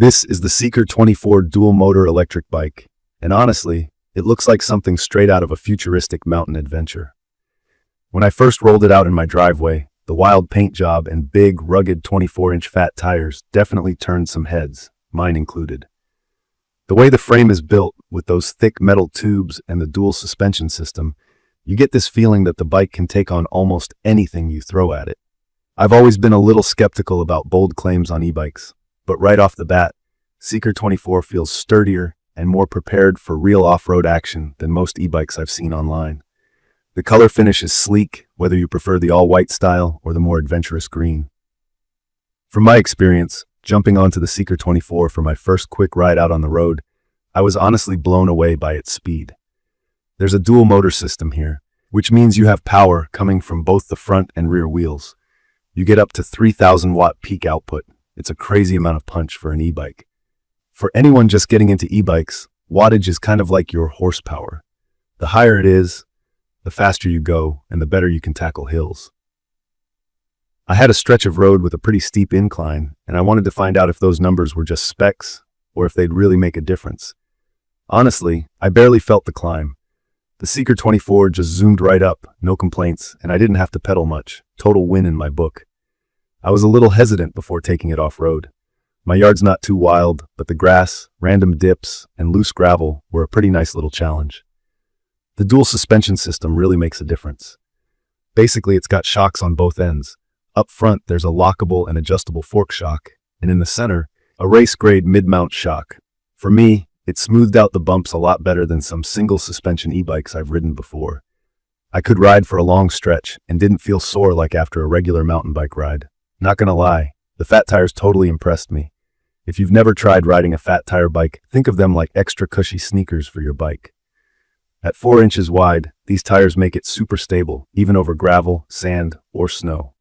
This is the Seeker 24 dual-motor electric bike, and honestly, it looks like something straight out of a futuristic mountain adventure. When I first rolled it out in my driveway, the wild paint job and big, rugged 24-inch fat tires definitely turned some heads, mine included. The way the frame is built, with those thick metal tubes and the dual suspension system, you get this feeling that the bike can take on almost anything you throw at it. I've always been a little skeptical about bold claims on e-bikes, but right off the bat, Seeker 24 feels sturdier and more prepared for real off-road action than most e-bikes I've seen online. The color finish is sleek, whether you prefer the all-white style or the more adventurous green. From my experience, jumping onto the Seeker 24 for my first quick ride out on the road, I was honestly blown away by its speed. There's a dual motor system here, which means you have power coming from both the front and rear wheels. You get up to 3,000 watt peak output. It's a crazy amount of punch for an e-bike. For anyone just getting into e-bikes, wattage is kind of like your horsepower. The higher it is, the faster you go and the better you can tackle hills. I had a stretch of road with a pretty steep incline, and I wanted to find out if those numbers were just specs or if they'd really make a difference. Honestly, I barely felt the climb. The Seeker 24 just zoomed right up, no complaints, and I didn't have to pedal much. Total win in my book. I was a little hesitant before taking it off-road. My yard's not too wild, but the grass, random dips, and loose gravel were a pretty nice little challenge. The dual suspension system really makes a difference. Basically, it's got shocks on both ends. Up front, there's a lockable and adjustable fork shock, and in the center, a race-grade mid-mount shock. For me, it smoothed out the bumps a lot better than some single-suspension e-bikes I've ridden before. I could ride for a long stretch and didn't feel sore like after a regular mountain bike ride. Not gonna lie, the fat tires totally impressed me. If you've never tried riding a fat tire bike, think of them like extra cushy sneakers for your bike. At 4 inches wide, these tires make it super stable, even over gravel, sand, or snow.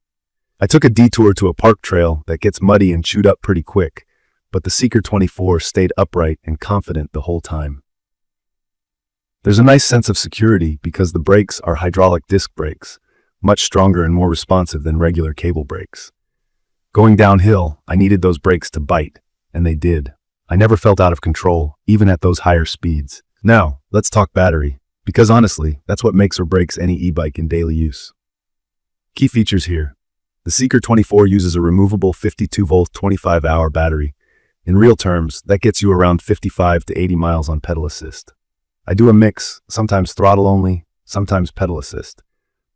I took a detour to a park trail that gets muddy and chewed up pretty quick, but the Seeker 24 stayed upright and confident the whole time. There's a nice sense of security because the brakes are hydraulic disc brakes, much stronger and more responsive than regular cable brakes. Going downhill, I needed those brakes to bite, and they did. I never felt out of control, even at those higher speeds. Now, let's talk battery, because honestly, that's what makes or breaks any e-bike in daily use. Key features here. The Seeker 24 uses a removable 52-volt 25-hour battery. In real terms, that gets you around 55 to 80 miles on pedal assist. I do a mix, sometimes throttle only, sometimes pedal assist.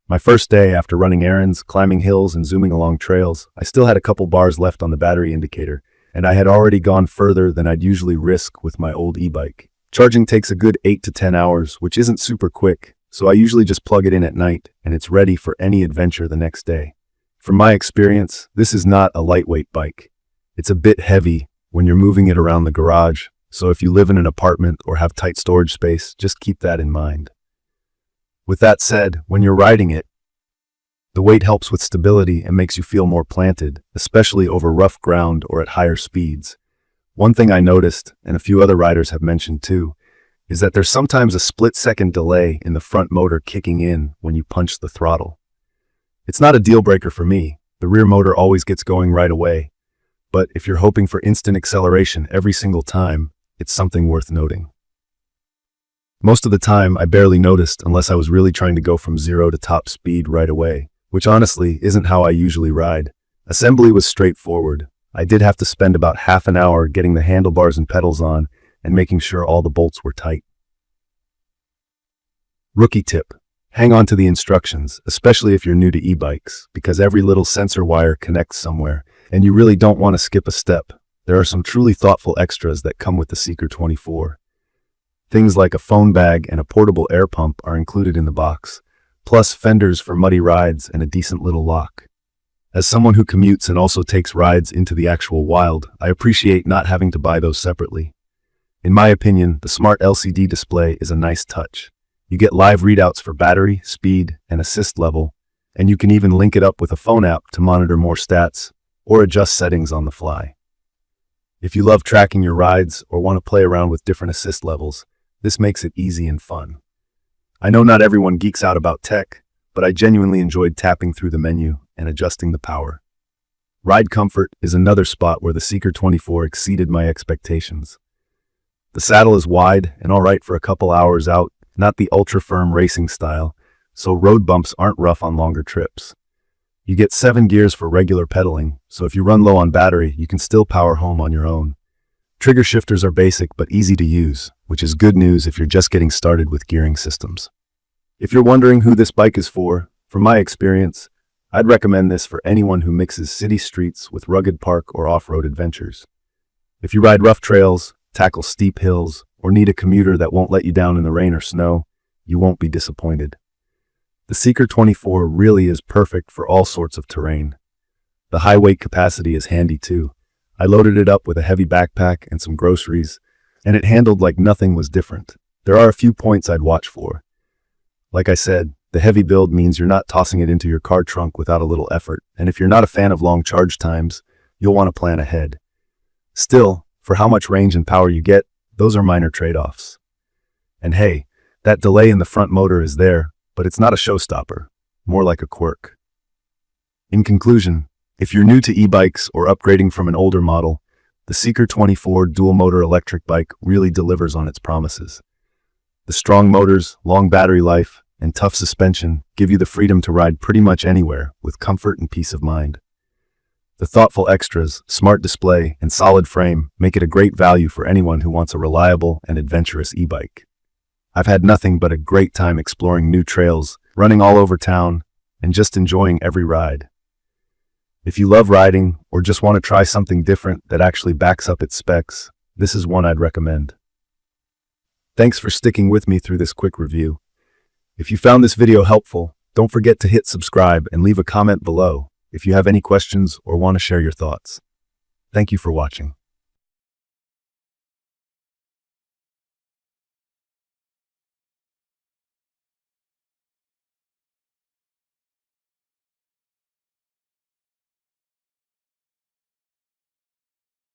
My first day after running errands, climbing hills, and zooming along trails, I still had a couple bars left on the battery indicator, and I had already gone further than I'd usually risk with my old e-bike. Charging takes a good 8 to 10 hours, which isn't super quick, so I usually just plug it in at night, and it's ready for any adventure the next day. From my experience, this is not a lightweight bike. It's a bit heavy when you're moving it around the garage, so if you live in an apartment or have tight storage space, just keep that in mind. With that said, when you're riding it, the weight helps with stability and makes you feel more planted, especially over rough ground or at higher speeds. One thing I noticed, and a few other riders have mentioned too, is that there's sometimes a split-second delay in the front motor kicking in when you punch the throttle. It's not a deal breaker for me. The rear motor always gets going right away. But if you're hoping for instant acceleration every single time, it's something worth noting. Most of the time, I barely noticed unless I was really trying to go from 0 to top speed right away, which honestly isn't how I usually ride. Assembly was straightforward. I did have to spend about half an hour getting the handlebars and pedals on and making sure all the bolts were tight. Rookie tip: hang on to the instructions, especially if you're new to e-bikes, because every little sensor wire connects somewhere, and you really don't want to skip a step. There are some truly thoughtful extras that come with the Seeker 24. Things like a phone bag and a portable air pump are included in the box, plus fenders for muddy rides and a decent little lock. As someone who commutes and also takes rides into the actual wild, I appreciate not having to buy those separately. In my opinion, the smart LCD display is a nice touch. You get live readouts for battery, speed, and assist level, and you can even link it up with a phone app to monitor more stats or adjust settings on the fly. If you love tracking your rides or want to play around with different assist levels, this makes it easy and fun. I know not everyone geeks out about tech, but I genuinely enjoyed tapping through the menu and adjusting the power. Ride comfort is another spot where the Seeker 24 exceeded my expectations. The saddle is wide and all right for a couple hours out, not the ultra-firm racing style, so road bumps aren't rough on longer trips. You get 7 gears for regular pedaling, so if you run low on battery, you can still power home on your own. Trigger shifters are basic but easy to use, which is good news if you're just getting started with gearing systems. If you're wondering who this bike is for, from my experience, I'd recommend this for anyone who mixes city streets with rugged park or off-road adventures. If you ride rough trails, tackle steep hills, or need a commuter that won't let you down in the rain or snow, you won't be disappointed. The Seeker 24 really is perfect for all sorts of terrain. The high weight capacity is handy too. I loaded it up with a heavy backpack and some groceries, and it handled like nothing was different. There are a few points I'd watch for. Like I said, the heavy build means you're not tossing it into your car trunk without a little effort, and if you're not a fan of long charge times, you'll want to plan ahead. Still, for how much range and power you get, those are minor trade-offs. And hey, that delay in the front motor is there, but it's not a showstopper, more like a quirk. In conclusion, if you're new to e-bikes or upgrading from an older model, the Seeker 24 Dual-Motor Electric Bike really delivers on its promises. The strong motors, long battery life, and tough suspension give you the freedom to ride pretty much anywhere with comfort and peace of mind. The thoughtful extras, smart display, and solid frame make it a great value for anyone who wants a reliable and adventurous e-bike. I've had nothing but a great time exploring new trails, running all over town, and just enjoying every ride. If you love riding or just want to try something different that actually backs up its specs, this is one I'd recommend. Thanks for sticking with me through this quick review. If you found this video helpful, don't forget to hit subscribe and leave a comment below if you have any questions or want to share your thoughts. Thank you for watching.